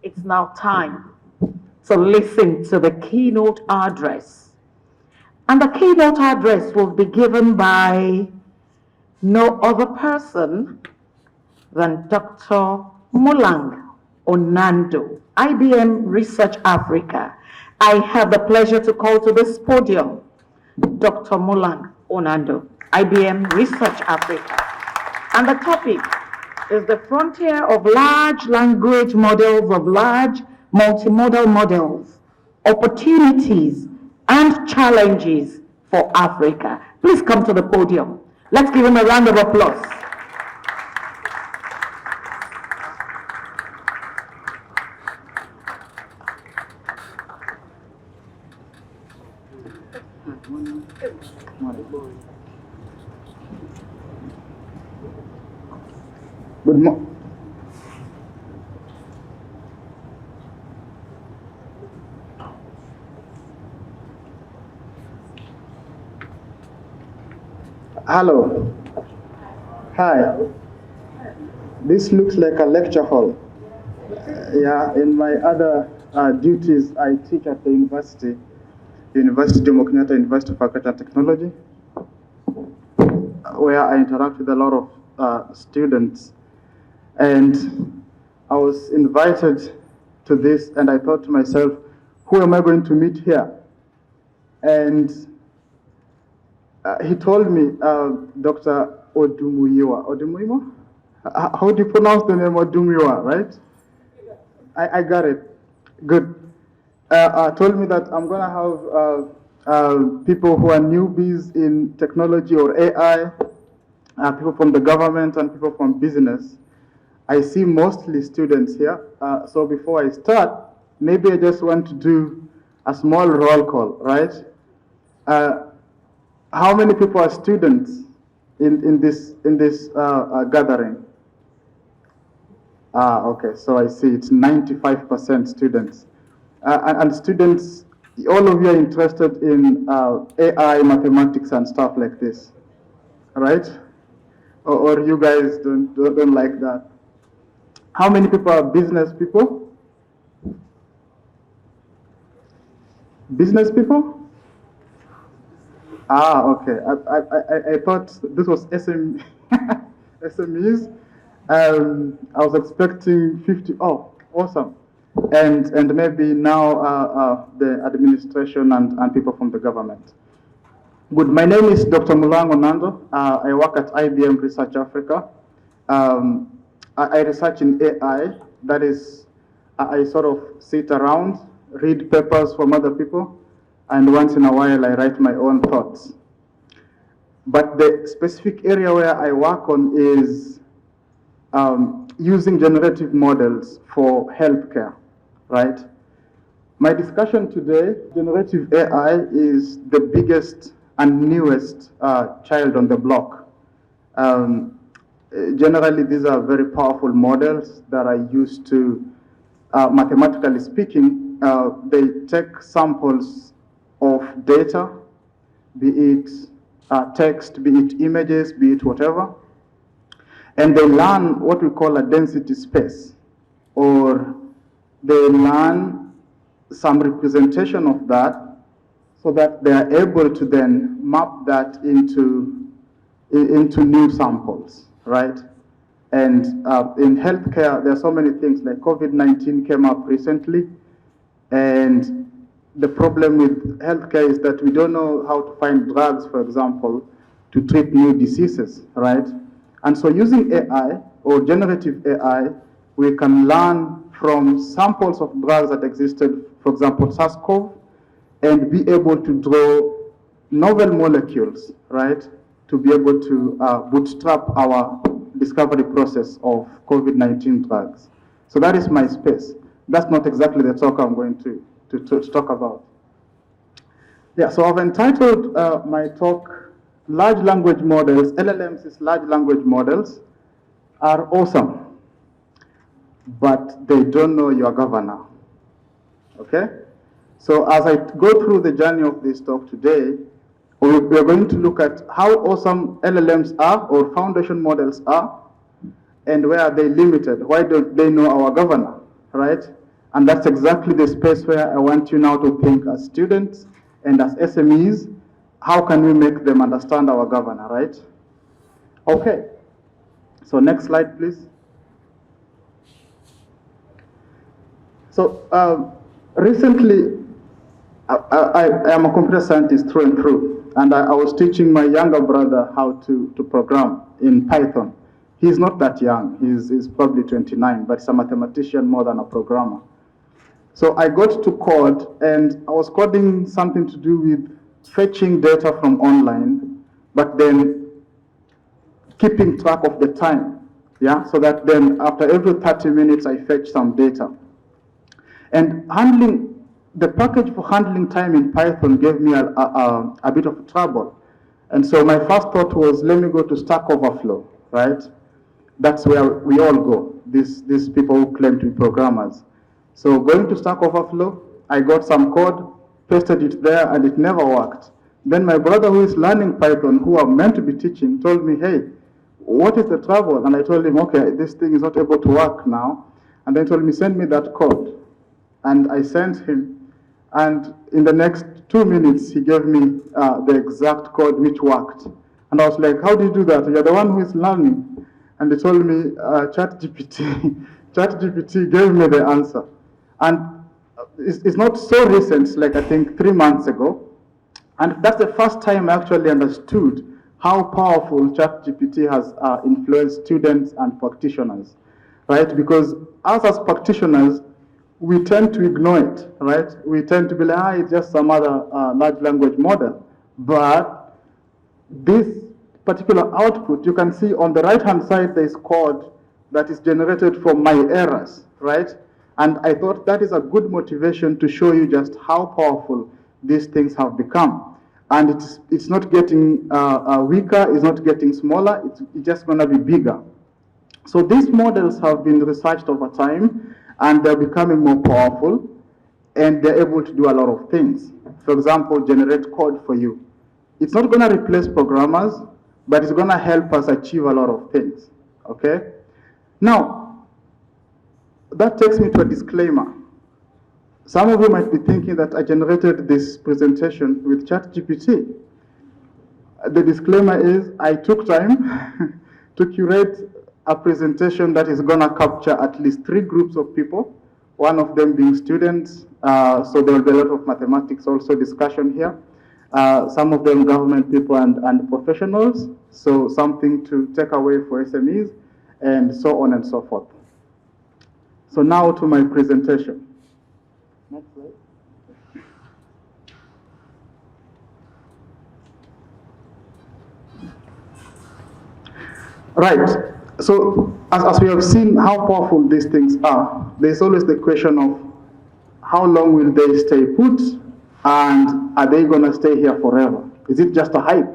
it's now time to listen to the keynote address. And the keynote address will be given by no other person than Dr. Mulang Onando, IBM Research Africa. I have the pleasure to call to this podium Dr. Mulang Onando, IBM Research Africa. And the topic is the frontier of large language models, of large multimodal models, opportunities and challenges for Africa. Please come to the podium. Let's give him a round of applause. Good morning. Hello. Hi. This looks like a lecture hall. Yeah, in my other duties, I teach at the University Jomo Kenyatta University of Agriculture and Technology, where I interact with a lot of students. And I was invited to this, and I thought to myself, who am I going to meet here? And he told me, Dr. Odumuyiwa. How do you pronounce the name Odumuyiwa, right? I got it. Good. Told me that I'm going to have people who are newbies in technology or AI, people from the government and people from business. I see mostly students here. So before I start, maybe I just want to do a small roll call, right? How many people are students in this gathering? Okay, so I see it's 95% students. And students, all of you are interested in AI, mathematics, and stuff like this, right? Or you guys don't like that? How many people are business people? Business people? Okay. I thought this was SMEs. I was expecting 50. Oh, awesome. And maybe now the administration and people from the government. Good. My name is Dr. Mulang Onando. I work at IBM Research Africa. I research in AI. That is, I sort of sit around, read papers from other people, and once in a while I write my own thoughts. But the specific area where I work on is using generative models for healthcare, right? My discussion today, generative AI is the biggest and newest child on the block. Generally, these are very powerful models that are used to, mathematically speaking, they take samples of data, be it text, be it images, be it whatever, and they learn what we call a density space, or they learn some representation of that so that they are able to then map that into new samples, right? And in healthcare, there are so many things, like COVID-19 came up recently, and the problem with healthcare is that we don't know how to find drugs, for example, to treat new diseases, right? And so using AI or generative AI, we can learn from samples of drugs that existed, for example, SARS-CoV, and be able to draw novel molecules, right, to be able to bootstrap our discovery process of COVID-19 drugs. So that is my space. That's not exactly the talk I'm going to talk about. Yeah, so I've entitled my talk, Large Language Models, LLMs is large language models, are awesome, but they don't know your governor, okay? So as I go through the journey of this talk today, we're going to look at how awesome LLMs are, or foundation models are, and where are they limited? Why don't they know our governor, right? And that's exactly the space where I want you now to think as students and as SMEs, how can we make them understand our governor, right? Okay, so next slide, please. So recently, I am a computer scientist through and through, and I was teaching my younger brother how to program in Python. He's not that young, he's probably 29, but he's a mathematician more than a programmer. So I got to code, and I was coding something to do with fetching data from online, but then keeping track of the time, yeah? So that then after every 30 minutes, I fetch some data. And the package for handling time in Python gave me a bit of trouble. And so my first thought was, let me go to Stack Overflow, right? That's where we all go, these people who claim to be programmers. So going to Stack Overflow, I got some code, pasted it there, and it never worked. Then my brother who is learning Python, who I'm meant to be teaching, told me, hey, what is the trouble? And I told him, okay, this thing is not able to work now. And then told me, send me that code. And I sent him, and in the next 2 minutes, he gave me the exact code which worked. And I was like, how do you do that? You're the one who is learning. And they told me, ChatGPT. ChatGPT gave me the answer. And it's not so recent, like I think 3 months ago. And that's the first time I actually understood how powerful ChatGPT has influenced students and practitioners, right? Because us as practitioners, we tend to ignore it, right? We tend to be like, it's just some other large language model. But this particular output, you can see on the right-hand side, there is code that is generated from my errors, right? And I thought that is a good motivation to show you just how powerful these things have become. And it's not getting weaker, it's not getting smaller, it's just gonna be bigger. So these models have been researched over time, and they're becoming more powerful, and they're able to do a lot of things. For example, generate code for you. It's not gonna replace programmers, but it's gonna help us achieve a lot of things, okay? Now, that takes me to a disclaimer. Some of you might be thinking that I generated this presentation with ChatGPT. The disclaimer is I took time to curate a presentation that is gonna capture at least 3 groups of people, one of them being students, so there will be a lot of mathematics also discussion here. Some of them government people and professionals, so something to take away for SMEs, and so on and so forth. So now to my presentation. Next slide. Right. So as we have seen how powerful these things are, there's always the question of how long will they stay put, and are they going to stay here forever? Is it just a hype?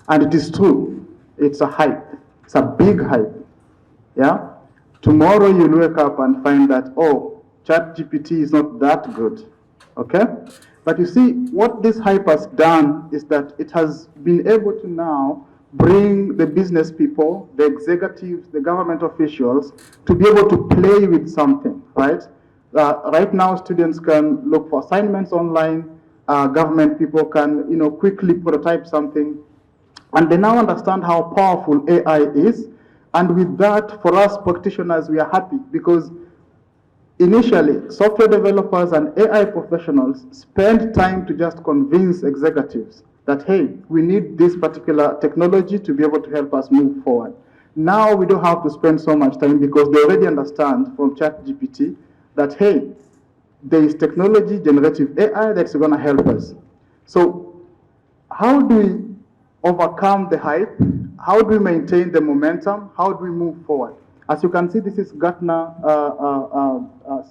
And it is true. It's a hype. It's a big hype. Yeah? Tomorrow you'll wake up and find that, oh, ChatGPT is not that good. Okay? But you see, what this hype has done is that it has been able to now bring the business people, the executives, the government officials to be able to play with something, right? Right now, students can look for assignments online. Government people can, quickly prototype something, and they now understand how powerful AI is. And with that, for us practitioners, we are happy because initially, software developers and AI professionals spend time to just convince executives that, hey, we need this particular technology to be able to help us move forward. Now we don't have to spend so much time because they already understand from ChatGPT that, hey, there is technology, generative AI, that's going to help us. So how do we overcome the hype? How do we maintain the momentum? How do we move forward? As you can see, this is Gartner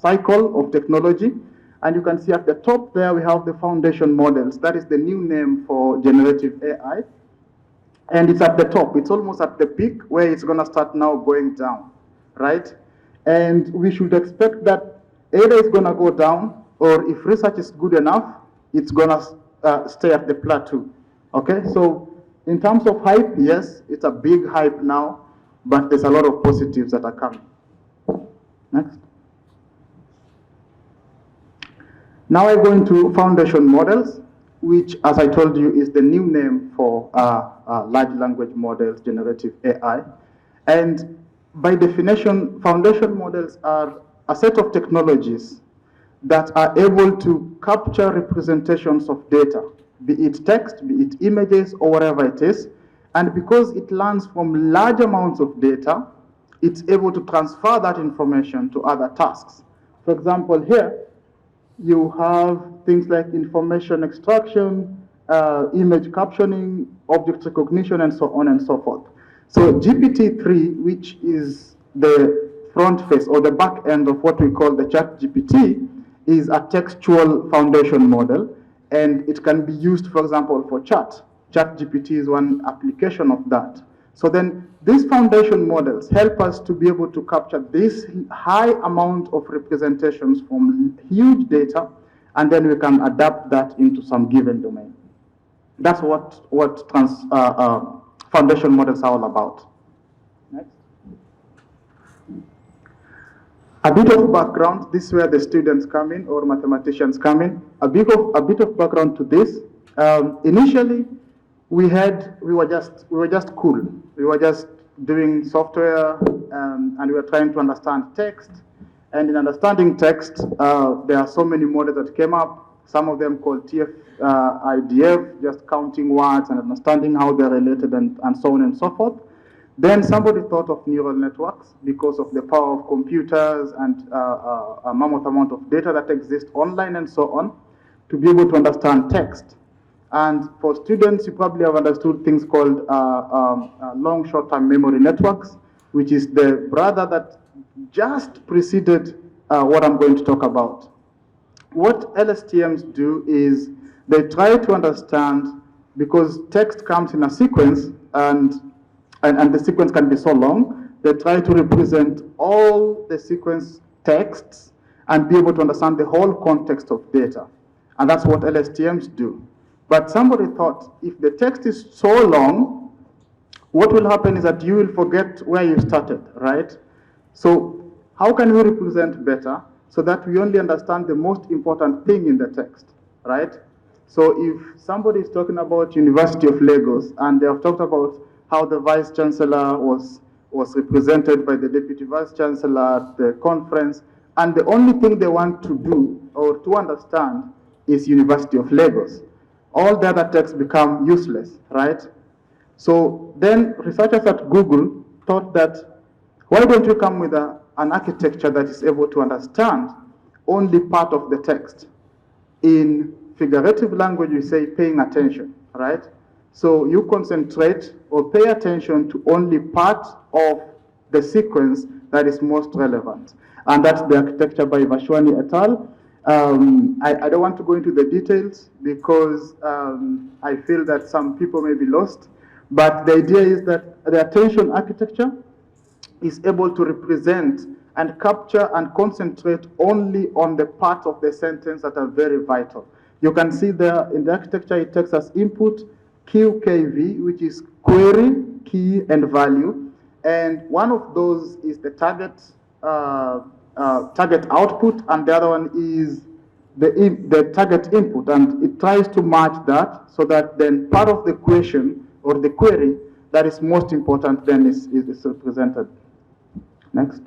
cycle of technology. And you can see at the top there, we have the foundation models. That is the new name for generative AI. And it's at the top. It's almost at the peak where it's going to start now going down, right? And we should expect that either it's going to go down, or if research is good enough, it's going to stay at the plateau, okay? So in terms of hype, yes, it's a big hype now, but there's a lot of positives that are coming. Next. Now I go into foundation models, which, as I told you, is the new name for large language models, generative AI. And by definition, foundation models are a set of technologies that are able to capture representations of data, be it text, be it images, or whatever it is. And because it learns from large amounts of data, it's able to transfer that information to other tasks. For example, here, you have things like information extraction, image captioning, object recognition, and so on and so forth. So GPT-3, which is the front face or the back end of what we call the ChatGPT, is a textual foundation model, and it can be used, for example, for chat. ChatGPT is one application of that. So then these foundation models help us to be able to capture this high amount of representations from huge data, and then we can adapt that into some given domain. That's what foundation models are all about. Next. A bit of background, this is where the students come in or mathematicians come in. A bit of background to this. Initially, we were just cool. We were just doing software, and we were trying to understand text. And in understanding text, there are so many models that came up. Some of them called IDF, just counting words and understanding how they're related and so on and so forth. Then somebody thought of neural networks because of the power of computers and a mammoth amount of data that exists online and so on to be able to understand text. And for students, you probably have understood things called long short-term memory networks, which is the brother that just preceded what I'm going to talk about. What LSTMs do is they try to understand, because text comes in a sequence and the sequence can be so long, they try to represent all the sequence texts and be able to understand the whole context of data. And that's what LSTMs do. But somebody thought, if the text is so long, what will happen is that you will forget where you started, right? So how can we represent better so that we only understand the most important thing in the text, right? So if somebody is talking about University of Lagos and they have talked about how the Vice Chancellor was represented by the Deputy Vice Chancellor at the conference, and the only thing they want to do or to understand is University of Lagos, all the other texts become useless, right? So then researchers at Google thought that, why don't we come with an architecture that is able to understand only part of the text? In figurative language, we say paying attention, right? So you concentrate or pay attention to only part of the sequence that is most relevant. And that's the architecture by Vashwani et al. I don't want to go into the details because I feel that some people may be lost. But the idea is that the attention architecture is able to represent and capture and concentrate only on the parts of the sentence that are very vital. You can see there in the architecture, it takes as input QKV, which is query, key, and value. And one of those is the target output, and the other one is the target input. And it tries to match that so that then part of the question or the query that is most important then is represented. Next.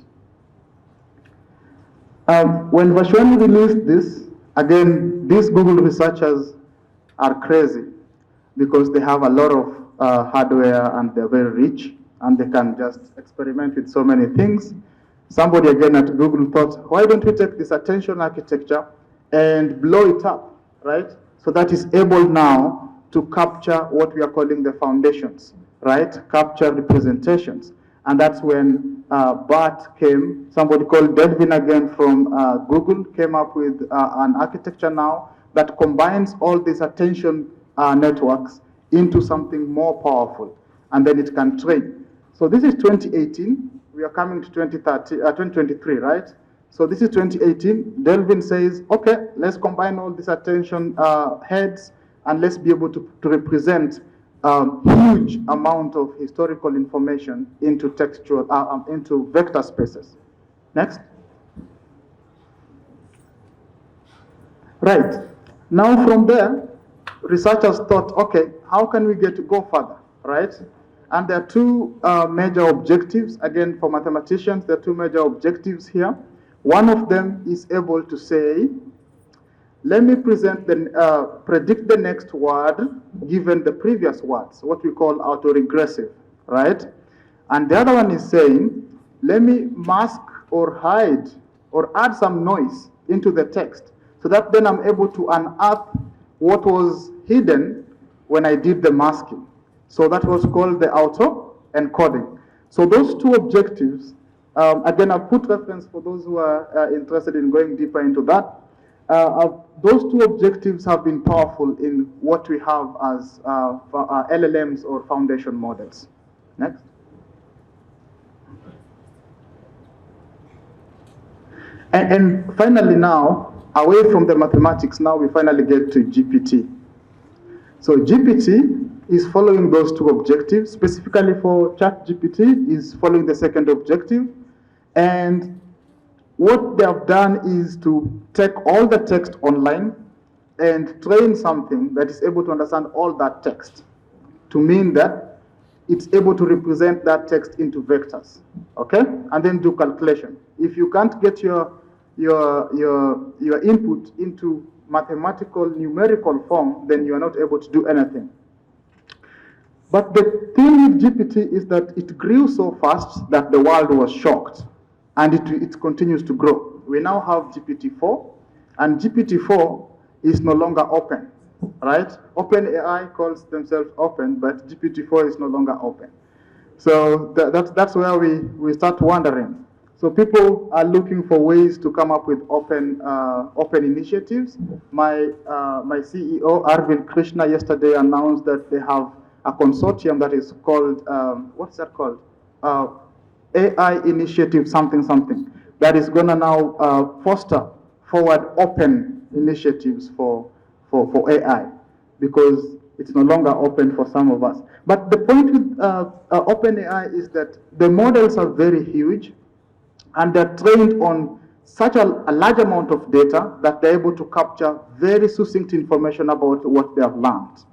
When Vashwani released this, again, these Google researchers are crazy because they have a lot of hardware and they're very rich and they can just experiment with so many things. Somebody again at Google thought, why don't we take this attention architecture and blow it up, right? So that is able now to capture what we are calling the foundations, right? Capture representations. And that's when BART came. Somebody called Delvin again from Google came up with an architecture now that combines all these attention networks into something more powerful, and then it can train. So this is 2018. We are coming to 2023, right? So this is 2018. Delvin says, okay, let's combine all these attention heads and let's be able to represent huge amount of historical information into textual, into vector spaces. Next. Right. Now from there, researchers thought, okay, how can we go further, right? And there are two major objectives. Again, for mathematicians, there are two major objectives here. One of them is able to say, let me predict the next word given the previous words, what we call autoregressive, right? And the other one is saying, let me mask or hide or add some noise into the text so that then I'm able to unearth what was hidden when I did the masking. So that was called the auto encoding. So those two objectives, again, I've put reference for those who are interested in going deeper into that. Those two objectives have been powerful in what we have as LLMs or foundation models. Next. And finally now, away from the mathematics, now we finally get to GPT. So GPT is following those two objectives. Specifically for ChatGPT is following the second objective. And what they have done is to take all the text online and train something that is able to understand all that text to mean that it's able to represent that text into vectors, okay? And then do calculation. If you can't get your input into mathematical numerical form, then you are not able to do anything. But the thing with GPT is that it grew so fast that the world was shocked, and it continues to grow. We now have GPT-4, and GPT-4 is no longer open, right? OpenAI calls themselves open, but GPT-4 is no longer open. So that's where we start wondering. So people are looking for ways to come up with open initiatives. My CEO, Arvind Krishna, yesterday announced that they have a consortium that is called, what's that called? AI Initiative something, that is going to now foster forward open initiatives for AI, because it's no longer open for some of us. But the point with OpenAI is that the models are very huge, and they're trained on such a large amount of data that they're able to capture very succinct information about what they have learned.